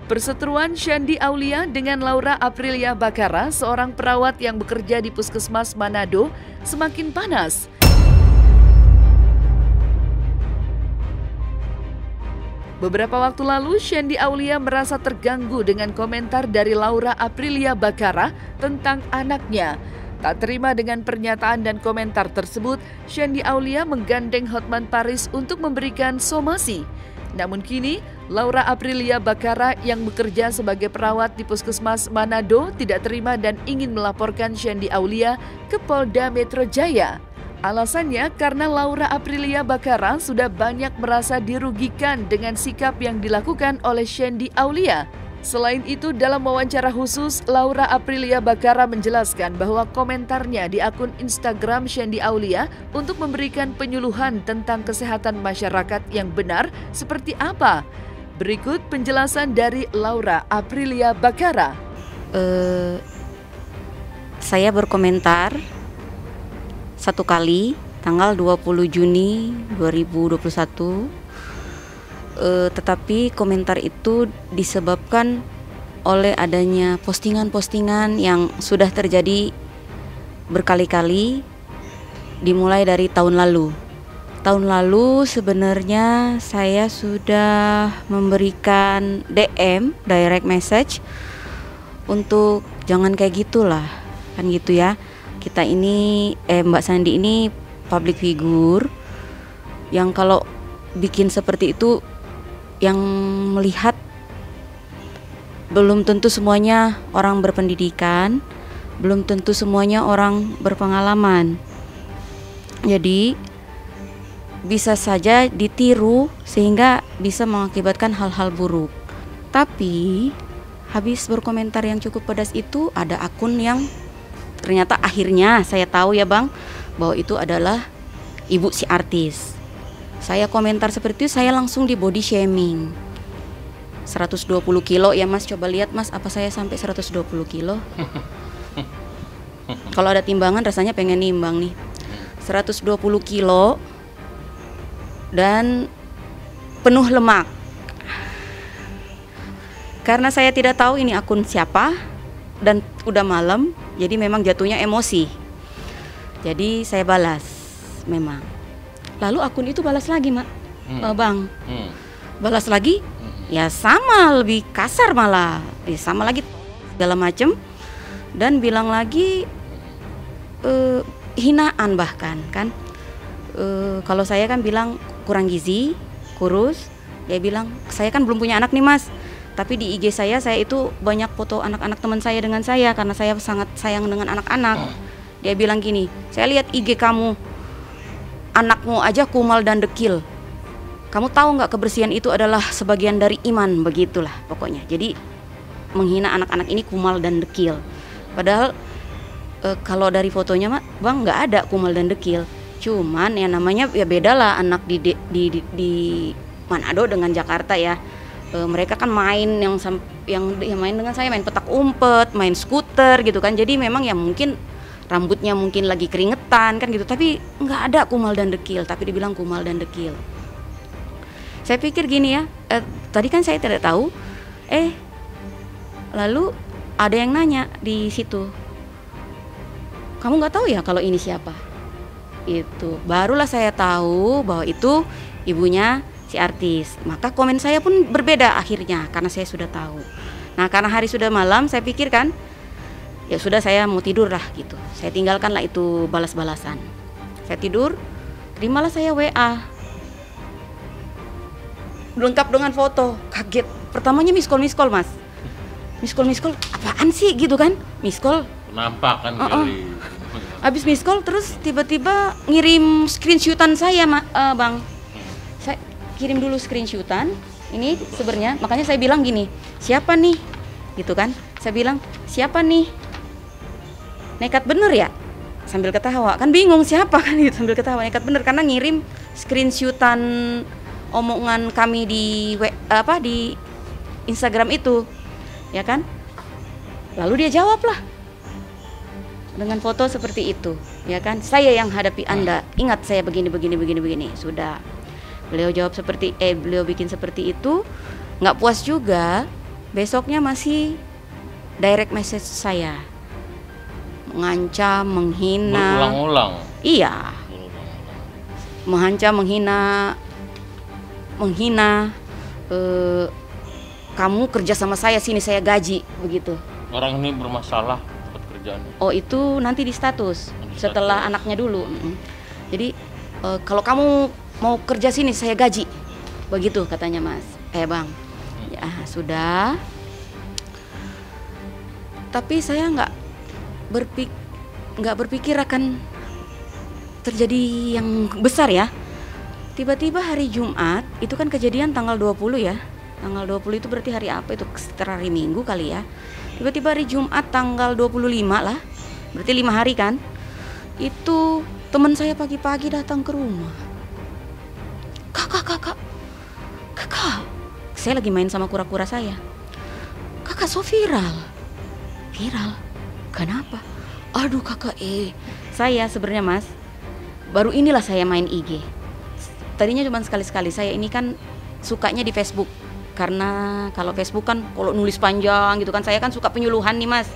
Perseteruan Shandy Aulia dengan Laura Aprilia Bakara, seorang perawat yang bekerja di Puskesmas Manado, semakin panas. Beberapa waktu lalu, Shandy Aulia merasa terganggu dengan komentar dari Laura Aprilia Bakara tentang anaknya. Tak terima dengan pernyataan dan komentar tersebut, Shandy Aulia menggandeng Hotman Paris untuk memberikan somasi. Namun kini, Laura Aprilia Bakara yang bekerja sebagai perawat di Puskesmas Manado tidak terima dan ingin melaporkan Shandy Aulia ke Polda Metro Jaya. Alasannya karena Laura Aprilia Bakara sudah banyak merasa dirugikan dengan sikap yang dilakukan oleh Shandy Aulia. Selain itu, dalam wawancara khusus, Laura Aprilia Bakara menjelaskan bahwa komentarnya di akun Instagram Shandy Aulia untuk memberikan penyuluhan tentang kesehatan masyarakat yang benar seperti apa. Berikut penjelasan dari Laura Aprilia Bakara. Saya berkomentar satu kali tanggal 20 Juni 2021. Tetapi komentar itu disebabkan oleh adanya postingan-postingan yang sudah terjadi berkali-kali dimulai dari tahun lalu. Tahun lalu sebenarnya saya sudah memberikan DM, direct message, untuk jangan kayak gitulah, kan gitu ya. Kita ini, Mbak Sandi ini public figure yang kalau bikin seperti itu, yang melihat belum tentu semuanya orang berpendidikan, belum tentu semuanya orang berpengalaman. Jadi bisa saja ditiru sehingga bisa mengakibatkan hal-hal buruk. Tapi habis berkomentar yang cukup pedas itu, ada akun yang ternyata akhirnya saya tahu ya Bang, bahwa itu adalah ibu si artis. Saya komentar seperti itu, saya langsung di body shaming. 120 kilo ya Mas, coba lihat Mas, apa saya sampai 120 kilo? Kalau ada timbangan rasanya pengen nimbang nih. 120 kilo dan penuh lemak. Karena saya tidak tahu ini akun siapa dan udah malam, jadi memang jatuhnya emosi. Jadi saya balas memang. Lalu akun itu balas lagi Bang, balas lagi, ya sama, lebih kasar malah, sama lagi segala macem, dan bilang lagi hinaan bahkan kan. Kalau saya kan bilang kurang gizi, kurus, dia bilang saya kan belum punya anak nih Mas, tapi di IG saya itu banyak foto anak-anak teman saya dengan saya karena saya sangat sayang dengan anak-anak. Dia bilang gini, saya lihat IG kamu, anakmu aja kumal dan dekil. Kamu tahu nggak kebersihan itu adalah sebagian dari iman, begitulah pokoknya. Jadi menghina anak-anak ini kumal dan dekil. Padahal kalau dari fotonya Bang nggak ada kumal dan dekil. Cuman ya namanya ya beda lah anak di Manado dengan Jakarta ya. Mereka kan main yang main dengan saya, main petak umpet, main skuter gitu kan. Jadi memang ya mungkin rambutnya mungkin lagi keringetan kan gitu, tapi nggak ada kumal dan dekil, tapi dibilang kumal dan dekil. Saya pikir gini ya, tadi kan saya tidak tahu, lalu ada yang nanya di situ, kamu nggak tahu ya kalau ini siapa? Itu barulah saya tahu bahwa itu ibunya si artis. Maka komen saya pun berbeda akhirnya karena saya sudah tahu. Nah karena hari sudah malam, saya pikir kan, ya sudah saya mau tidur lah gitu. Saya tinggalkan lah itu balas-balasan. Saya tidur, terimalah saya WA. Lengkap dengan foto, kaget. Pertamanya miss call Mas. Miss call, apaan sih gitu kan? Miss call. Nampak kan Habis miss call terus tiba-tiba ngirim screenshotan saya Bang. Saya kirim dulu screenshotan. Ini sebenarnya, makanya saya bilang gini, siapa nih? Gitu kan? Saya bilang, siapa nih? Nekat bener ya, sambil ketawa, kan bingung siapa kan gitu, sambil ketawa, nekat bener karena ngirim screenshotan omongan kami di Instagram itu, ya kan? Lalu dia jawab lah dengan foto seperti itu, ya kan? Saya yang hadapi Anda. Ingat saya begini. Sudah. Beliau jawab beliau bikin seperti itu. Nggak puas juga. Besoknya masih direct message saya, mengancam, menghina. Berulang-ulang. Iya. Mengancam, menghina. Kamu kerja sama saya sini, saya gaji, begitu. Orang ini bermasalah tempat kerjaannya. Oh, itu nanti di status setelah anaknya dulu. Jadi kalau kamu mau kerja sini saya gaji, begitu katanya Mas. Bang, ya sudah. Tapi saya nggak berpikir akan terjadi yang besar ya. Tiba-tiba hari Jumat, itu kan kejadian tanggal 20 ya. Tanggal 20 itu berarti hari apa itu? Sekitar hari Minggu kali ya. Tiba-tiba hari Jumat tanggal 25 lah. Berarti 5 hari kan. Itu teman saya pagi-pagi datang ke rumah. Kakak. Saya lagi main sama kura-kura saya. Kakak, so viral. Kenapa? Aduh kakak, saya sebenarnya Mas, baru inilah saya main IG. Tadinya cuma sekali-sekali. Saya ini kan sukanya di Facebook. Karena kalau Facebook kan kalau nulis panjang gitu kan, saya kan suka penyuluhan nih Mas.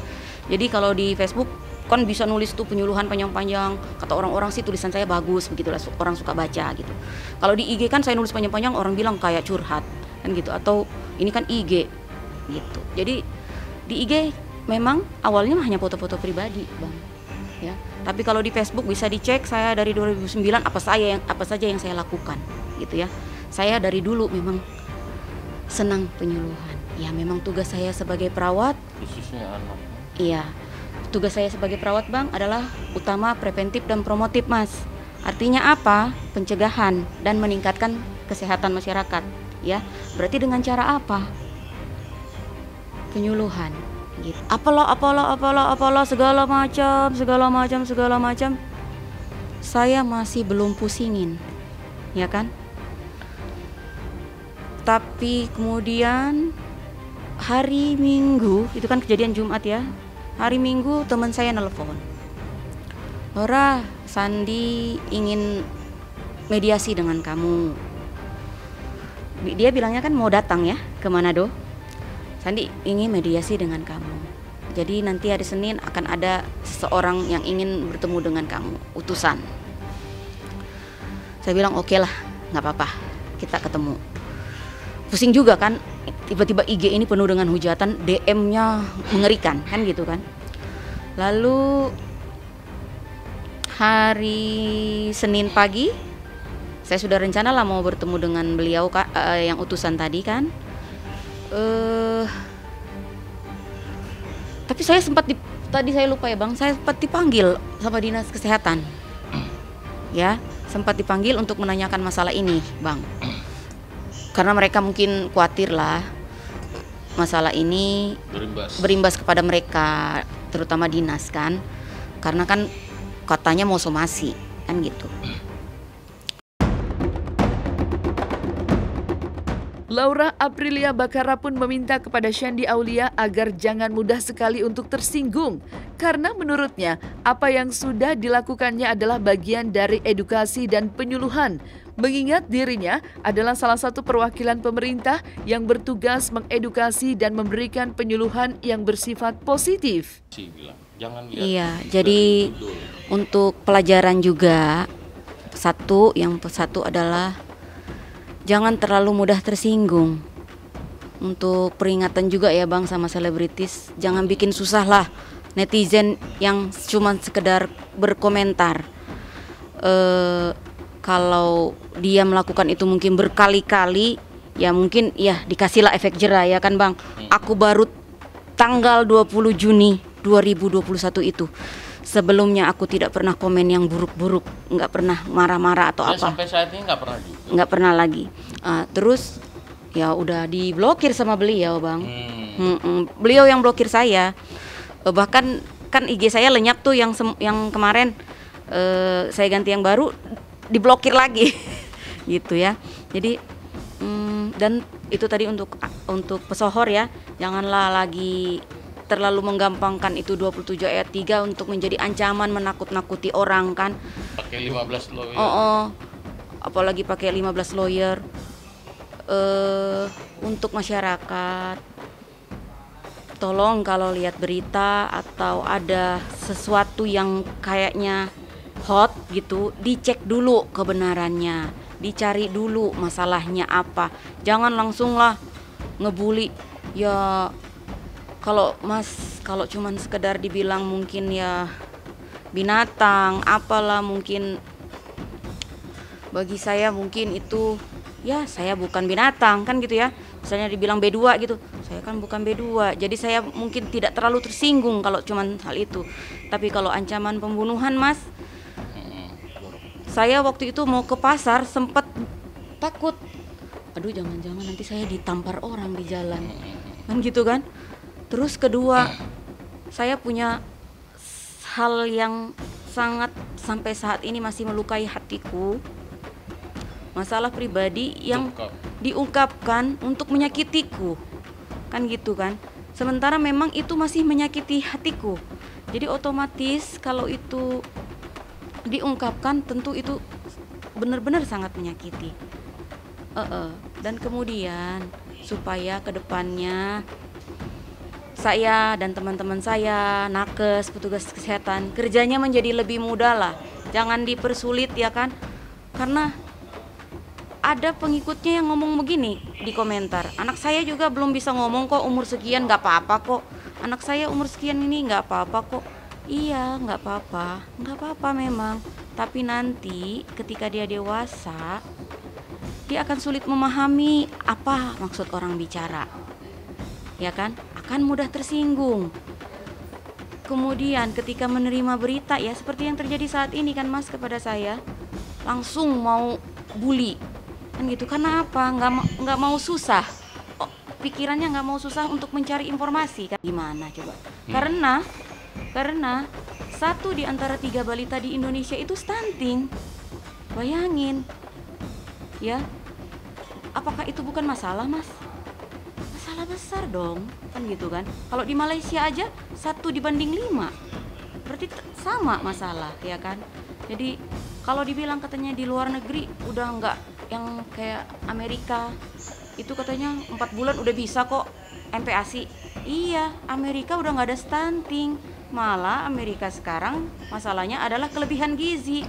Jadi kalau di Facebook kan bisa nulis tuh penyuluhan panjang-panjang. Kata orang-orang sih tulisan saya bagus, begitulah orang suka baca gitu. Kalau di IG kan saya nulis panjang-panjang, orang bilang kayak curhat kan gitu. Atau ini kan IG gitu. Jadi di IG memang awalnya hanya foto-foto pribadi, Bang. Ya. Tapi kalau di Facebook bisa dicek saya dari 2009 apa saja yang saya lakukan gitu ya. Saya dari dulu memang senang penyuluhan. Ya memang tugas saya sebagai perawat, Khususnya anak. iya. Tugas saya sebagai perawat Bang adalah utama preventif dan promotif Mas. Artinya apa? Pencegahan dan meningkatkan kesehatan masyarakat, ya. Berarti dengan cara apa? Penyuluhan gitu. Apalah segala macam. Saya masih belum pusingin. Ya kan? Tapi kemudian hari Minggu, itu kan kejadian Jumat ya. Hari Minggu teman saya nelpon. Laura, Sandi ingin mediasi dengan kamu. Dia bilangnya kan mau datang ya ke Manado. Sandi ingin mediasi dengan kamu. Jadi nanti hari Senin akan ada seseorang yang ingin bertemu dengan kamu, utusan. Saya bilang oke lah, nggak apa-apa, kita ketemu. Pusing juga kan, tiba-tiba IG ini penuh dengan hujatan, DM-nya mengerikan kan gitu kan. Lalu hari Senin pagi saya sudah rencana lah mau bertemu dengan beliau yang utusan tadi kan. Tapi saya tadi saya lupa ya Bang, saya sempat dipanggil sama dinas kesehatan. Ya, sempat dipanggil untuk menanyakan masalah ini Bang. Karena mereka mungkin khawatir lah masalah ini berimbas kepada mereka, terutama dinas kan. Karena kan katanya mau somasi kan gitu. Laura Aprilia Bakara pun meminta kepada Shandy Aulia agar jangan mudah sekali untuk tersinggung. Karena menurutnya, apa yang sudah dilakukannya adalah bagian dari edukasi dan penyuluhan. Mengingat dirinya adalah salah satu perwakilan pemerintah yang bertugas mengedukasi dan memberikan penyuluhan yang bersifat positif. Iya, jadi untuk pelajaran juga, yang satu adalah jangan terlalu mudah tersinggung. Untuk peringatan juga ya Bang sama selebritis, jangan bikin susah lah netizen yang cuma sekedar berkomentar. Kalau dia melakukan itu mungkin berkali-kali, ya mungkin ya dikasihlah efek jera ya kan Bang. Aku baru tanggal 20 Juni 2021 itu. Sebelumnya aku tidak pernah komen yang buruk-buruk, nggak pernah marah-marah atau apa. Sampai saat ini nggak pernah juga. Nggak pernah lagi. Terus ya udah diblokir sama beliau Bang. Beliau yang blokir saya. Bahkan kan IG saya lenyap tuh yang kemarin saya ganti yang baru, diblokir lagi gitu ya. Jadi dan itu tadi untuk pesohor ya, janganlah lagi terlalu menggampangkan itu 27 ayat 3 untuk menjadi ancaman menakut-nakuti orang kan. Pakai 15 lawyer. Apalagi pakai 15 lawyer untuk masyarakat. Tolong kalau lihat berita atau ada sesuatu yang kayaknya hot gitu, dicek dulu kebenarannya, dicari dulu masalahnya apa. Jangan langsung lah ngebully. Ya kalau cuman sekedar dibilang mungkin ya binatang apalah, mungkin bagi saya mungkin itu ya saya bukan binatang kan gitu ya. Misalnya dibilang B2 gitu, saya kan bukan B2, jadi saya mungkin tidak terlalu tersinggung kalau cuman hal itu. Tapi kalau ancaman pembunuhan Mas, saya waktu itu mau ke pasar sempat takut, aduh jangan-jangan nanti saya ditampar orang di jalan kan gitu kan. Terus kedua, saya punya hal yang sangat sampai saat ini masih melukai hatiku, masalah pribadi yang diungkapkan untuk menyakitiku kan gitu kan. Sementara memang itu masih menyakiti hatiku, jadi otomatis kalau itu diungkapkan tentu itu benar-benar sangat menyakiti. Dan kemudian supaya kedepannya saya dan teman-teman saya, nakes, petugas kesehatan, kerjanya menjadi lebih mudah lah. Jangan dipersulit ya kan. Karena ada pengikutnya yang ngomong begini di komentar, anak saya juga belum bisa ngomong kok, umur sekian gak apa-apa kok. Anak saya umur sekian ini gak apa-apa kok. Iya gak apa-apa memang. Tapi nanti ketika dia dewasa, dia akan sulit memahami apa maksud orang bicara. Ya kan? Akan mudah tersinggung. Kemudian ketika menerima berita ya seperti yang terjadi saat ini kan Mas kepada saya, langsung mau bully kan gitu. Karena apa? Nggak mau susah. Pikirannya nggak mau susah untuk mencari informasi kan. Gimana coba? Karena 1 di antara 3 balita di Indonesia itu stunting. Bayangin ya, apakah itu bukan masalah Mas? Masalah besar dong kan gitu kan. Kalau di Malaysia aja 1 dibanding 5, berarti sama masalah ya kan. Jadi kalau dibilang katanya di luar negeri udah enggak yang kayak Amerika, itu katanya 4 bulan udah bisa kok MPASI. Iya, Amerika udah nggak ada stunting. Malah Amerika sekarang masalahnya adalah kelebihan gizi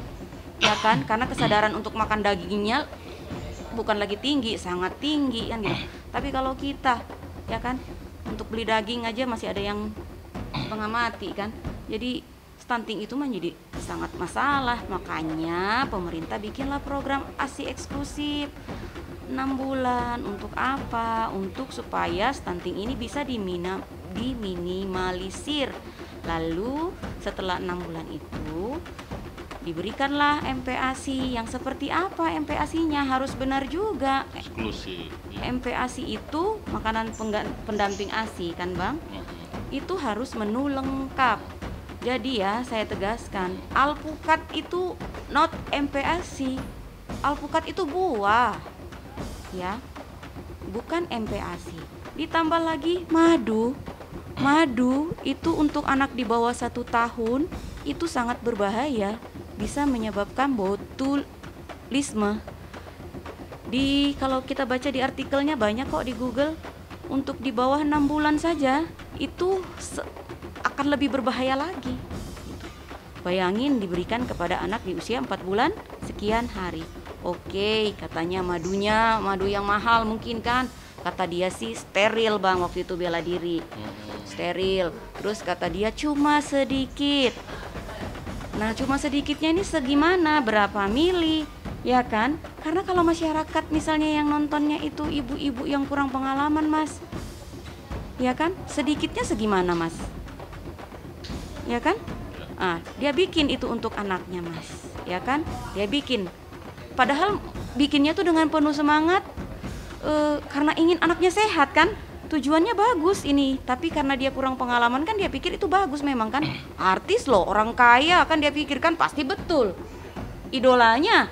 ya kan, karena kesadaran untuk makan dagingnya bukan lagi tinggi, sangat tinggi kan gitu. Tapi kalau kita ya kan untuk beli daging aja masih ada yang setengah mati kan. Jadi stunting itu menjadi sangat masalah. Makanya pemerintah bikinlah program ASI eksklusif 6 bulan. Untuk apa? Untuk supaya stunting ini bisa diminimalisir. Lalu setelah 6 bulan itu diberikanlah MPASI. Yang seperti apa MPASI-nya? Harus benar juga. Eksklusif ya. MPASI itu makanan pendamping ASI kan Bang? Itu harus menu lengkap. Jadi ya saya tegaskan, alpukat itu not MPASI. Alpukat itu buah ya, bukan MPASI. Ditambah lagi madu itu untuk anak di bawah 1 tahun itu sangat berbahaya, bisa menyebabkan botulisme. Kalau kita baca di artikelnya banyak kok di Google, untuk di bawah 6 bulan saja itu akan lebih berbahaya lagi. Bayangin diberikan kepada anak di usia 4 bulan sekian hari. Oke, katanya madu yang mahal mungkin kan. Kata dia sih steril Bang, waktu itu bela diri. Steril. Terus kata dia cuma sedikit. Nah cuma sedikitnya ini segimana? Berapa mili? Ya kan? Karena kalau masyarakat misalnya yang nontonnya itu ibu-ibu yang kurang pengalaman Mas, ya kan? Sedikitnya segimana Mas? Ya kan? Dia bikin itu untuk anaknya Mas, ya kan? Dia bikin. Padahal bikinnya tuh dengan penuh semangat, karena ingin anaknya sehat kan, tujuannya bagus ini. Tapi karena dia kurang pengalaman kan dia pikir itu bagus memang kan. Artis loh, orang kaya kan dia pikirkan pasti betul. Idolanya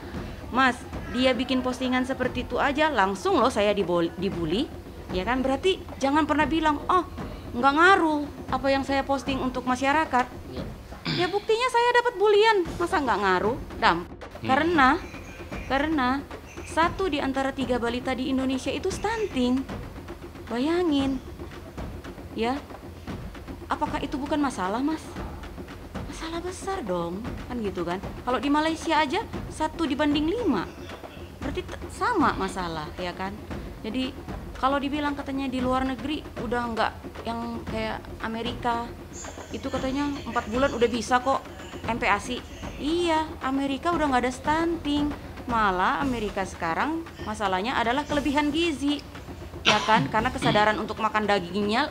Mas, dia bikin postingan seperti itu aja langsung loh saya dibully, ya kan. Berarti jangan pernah bilang, oh nggak ngaruh apa yang saya posting untuk masyarakat. Ya buktinya saya dapat bulian, masa nggak ngaruh? Karena 1 di antara 3 balita di Indonesia itu stunting. Bayangin, ya, apakah itu bukan masalah, Mas? Masalah besar dong, kan gitu kan? Kalau di Malaysia aja 1:5, berarti sama masalah, ya kan? Jadi kalau dibilang katanya di luar negeri udah nggak yang kayak Amerika, itu katanya 4 bulan udah bisa kok MPASI. Iya, Amerika udah nggak ada stunting. Malah Amerika sekarang masalahnya adalah kelebihan gizi, ya kan? Karena kesadaran untuk makan dagingnya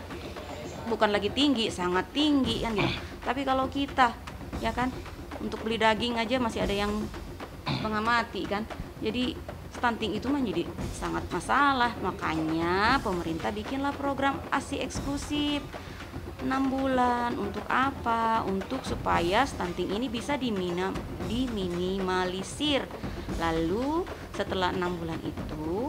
bukan lagi tinggi, sangat tinggi kan gitu. Tapi kalau kita, ya kan, untuk beli daging aja masih ada yang setengah mati kan. Jadi stunting itu menjadi sangat masalah. Makanya pemerintah bikinlah program ASI eksklusif 6 bulan. Untuk apa? Untuk supaya stunting ini bisa diminimalisir. Lalu setelah 6 bulan itu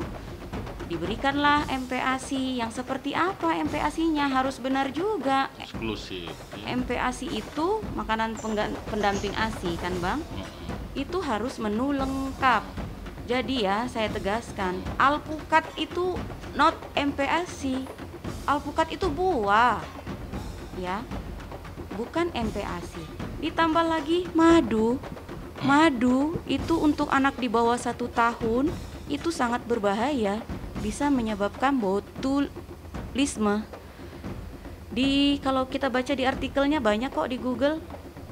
diberikanlah MPASI. Yang seperti apa MPASI-nya? Harus benar juga. Eksklusif. MPASI itu makanan pendamping ASI kan Bang? Itu harus menu lengkap. Jadi ya saya tegaskan, alpukat itu not MPASI. Alpukat itu buah, ya, bukan MPASI. Ditambah lagi madu. Madu itu untuk anak di bawah 1 tahun itu sangat berbahaya, bisa menyebabkan botulisme. Kalau kita baca di artikelnya banyak kok di Google,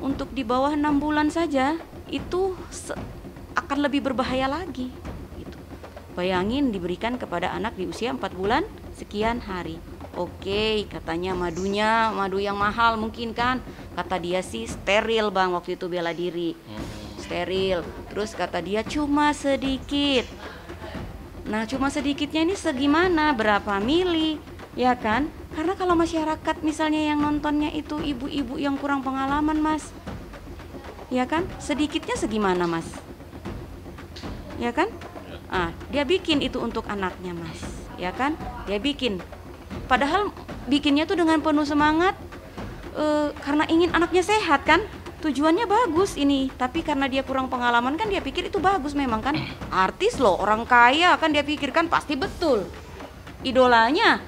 untuk di bawah 6 bulan saja itu akan lebih berbahaya lagi gitu. Bayangin diberikan kepada anak di usia 4 bulan sekian hari. Oke, katanya madu yang mahal mungkin kan. Kata dia sih steril Bang, waktu itu bela diri. Steril. Terus kata dia cuma sedikit. Nah, cuma sedikitnya ini segimana? Berapa mili? Ya kan? Karena kalau masyarakat misalnya yang nontonnya itu ibu-ibu yang kurang pengalaman, Mas. Ya kan? Sedikitnya segimana, Mas? Ya kan? Dia bikin itu untuk anaknya, Mas. Ya kan? Dia bikin. Padahal bikinnya tuh dengan penuh semangat, karena ingin anaknya sehat kan? Tujuannya bagus ini, tapi karena dia kurang pengalaman kan dia pikir itu bagus memang kan. Artis loh, orang kaya kan dia pikirkan pasti betul. Idolanya,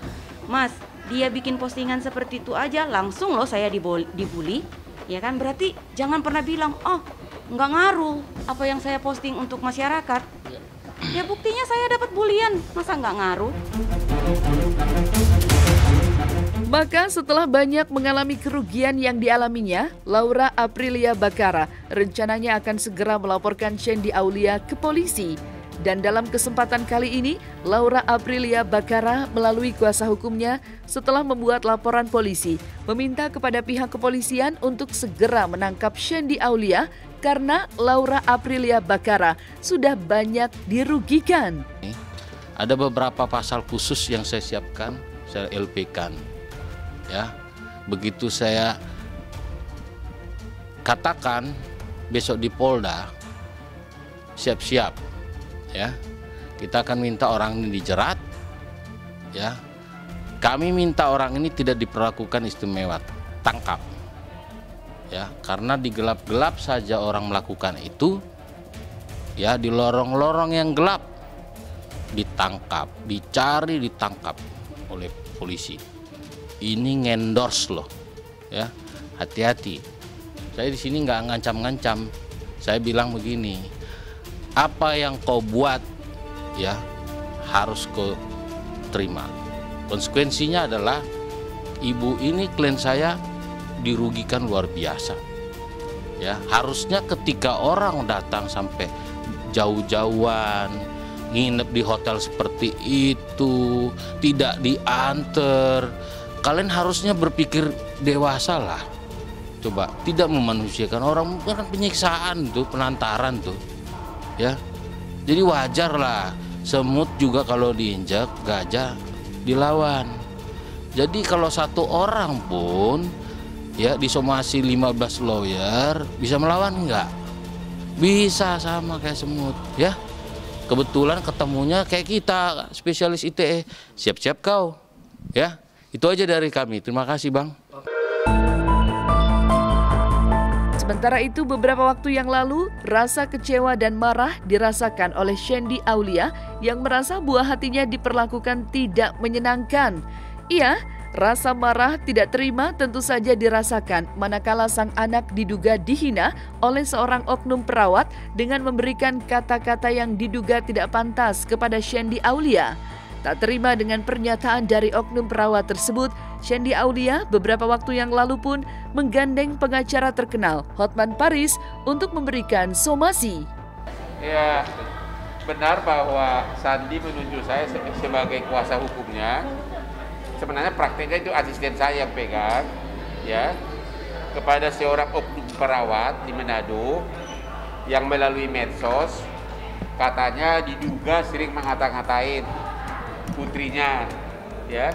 Mas, dia bikin postingan seperti itu aja langsung loh saya dibully. Ya kan, berarti jangan pernah bilang, oh nggak ngaruh apa yang saya posting untuk masyarakat. Ya buktinya saya dapat bulian, masa nggak ngaruh? Maka setelah banyak mengalami kerugian yang dialaminya, Laura Aprilia Bakara rencananya akan segera melaporkan Shandy Aulia ke polisi. Dan dalam kesempatan kali ini, Laura Aprilia Bakara melalui kuasa hukumnya setelah membuat laporan polisi, meminta kepada pihak kepolisian untuk segera menangkap Shandy Aulia karena Laura Aprilia Bakara sudah banyak dirugikan. Ada beberapa pasal khusus yang saya siapkan, saya LP-kan. Ya, begitu saya katakan besok di Polda, siap-siap, ya, kita akan minta orang ini dijerat, ya, kami minta orang ini tidak diperlakukan istimewa, tangkap, ya, karena di gelap-gelap saja orang melakukan itu, ya, di lorong-lorong yang gelap ditangkap, dicari, ditangkap oleh polisi. Ini ngendorse loh, ya, hati-hati. Saya di sini nggak ngancam-ngancam. Saya bilang begini, apa yang kau buat, ya, harus kau terima. Konsekuensinya adalah ibu ini, klien saya, dirugikan luar biasa. Ya, harusnya ketika orang datang sampai jauh-jauhan, nginep di hotel seperti itu, tidak diantar. Kalian harusnya berpikir dewasa lah. Coba, tidak memanusiakan orang, bukan penyiksaan tuh, penantaran tuh. Ya. Jadi wajar lah. Semut juga kalau diinjak, gajah dilawan. Jadi kalau satu orang pun ya disomasi 15 lawyer bisa melawan enggak? Bisa, sama kayak semut, ya. Kebetulan ketemunya kayak kita, spesialis ITE. Siap-siap kau, ya. Itu aja dari kami. Terima kasih, Bang. Sementara itu, beberapa waktu yang lalu, rasa kecewa dan marah dirasakan oleh Shandy Aulia yang merasa buah hatinya diperlakukan tidak menyenangkan. Ia rasa marah tidak terima tentu saja dirasakan manakala sang anak diduga dihina oleh seorang oknum perawat dengan memberikan kata-kata yang diduga tidak pantas kepada Shandy Aulia. Tak terima dengan pernyataan dari oknum perawat tersebut, Shandy Aulia beberapa waktu yang lalu pun menggandeng pengacara terkenal Hotman Paris untuk memberikan somasi. Ya, benar bahwa Sandi menunjuk saya sebagai kuasa hukumnya. Sebenarnya prakteknya itu asisten saya yang pegang, ya, kepada seorang oknum perawat di Manado yang melalui medsos katanya diduga sering mengata-ngatain putrinya, ya,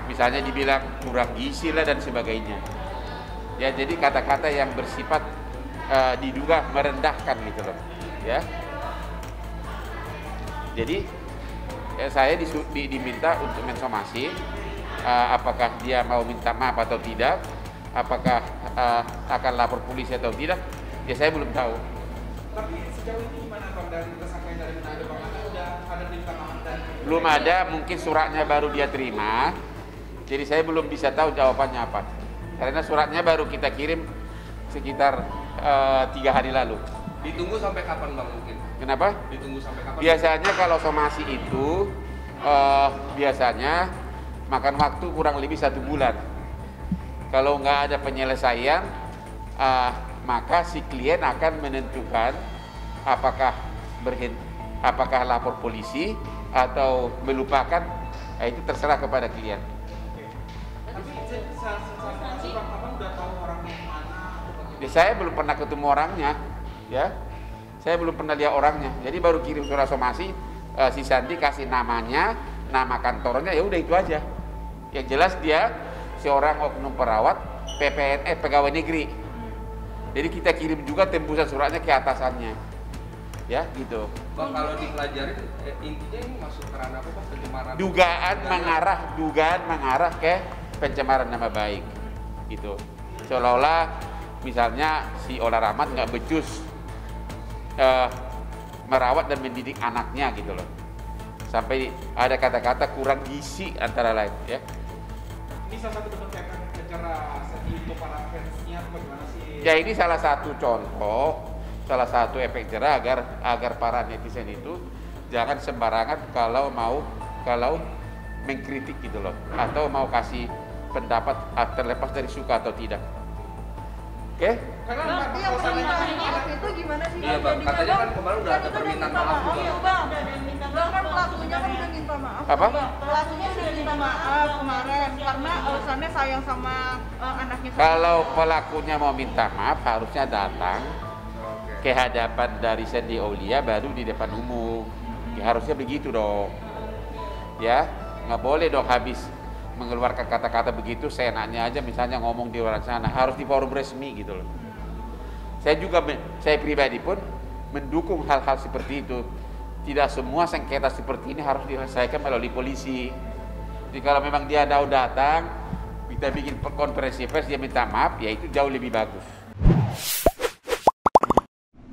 misalnya dibilang kurang gizi lah dan sebagainya. Ya, jadi kata-kata yang bersifat diduga merendahkan gitu loh, ya. Jadi saya diminta untuk mensomasi, apakah dia mau minta maaf atau tidak, apakah akan lapor polisi atau tidak, ya saya belum tahu. Tapi sejauh ini gimana Bang dari tersangka yang dari Manado Bang? Sudah ada perintah maaf dan Belum ada, mungkin suratnya baru dia terima. Jadi saya belum bisa tahu jawabannya apa. Karena suratnya baru kita kirim sekitar 3 hari lalu. ditunggu sampai kapan Bang mungkin? Kenapa? Ditunggu sampai kapan? Biasanya kalau somasi itu biasanya makan waktu kurang lebih 1 bulan. Kalau nggak ada penyelesaian, maka si klien akan menentukan apakah lapor polisi atau melupakan. Itu terserah kepada klien. Tapi Abang udah tahu orangnya yang mana? Saya belum pernah ketemu orangnya, ya. Saya belum pernah lihat orangnya. Jadi baru kirim surat somasi, si Sandi kasih namanya, nama kantornya, ya udah itu aja. Yang jelas dia seorang oknum perawat PPNS pegawai negeri. Jadi kita kirim juga tembusan suratnya ke atasannya, ya gitu. Bang, kalau dipelajarin intinya ini masuk ke ranah apa? Pencemaran. Dugaan mengarah ke pencemaran nama baik, gitu. Seolah-olah misalnya si Ola Rahmat nggak becus merawat dan mendidik anaknya gitu loh. Sampai ada kata-kata kurang gizi antara lain, ya. Ini salah satu bentuk cara untuk para fansnya bagaimana sih? Ya ini salah satu contoh, salah satu efek jerah agar para netizen itu jangan sembarangan kalau mengkritik gitu loh, atau mau kasih pendapat terlepas dari suka atau tidak. Oke? Karena yang permintaan maaf itu gimana sih? Iya Bang, katanya kan kemarin udah ada permintaan maaf juga. Bang, Bang kan pelakunya kan udah minta maaf. Apa? Pelakunya udah minta maaf kemarin karena alasannya sayang sama anaknya. Kalau pelakunya mau minta maaf harusnya datang ke hadapan dari Shandy Aulia baru di depan umum. Ya, harusnya begitu dong. Ya, nggak boleh dong habis mengeluarkan kata-kata begitu seenaknya aja, misalnya ngomong di luar sana. Harus di forum resmi gitu loh. Saya pribadi pun mendukung hal-hal seperti itu. Tidak semua sengketa seperti ini harus diselesaikan melalui polisi. Jadi kalau memang dia datang, kita bikin konferensi pers, dia minta maaf, ya itu jauh lebih bagus.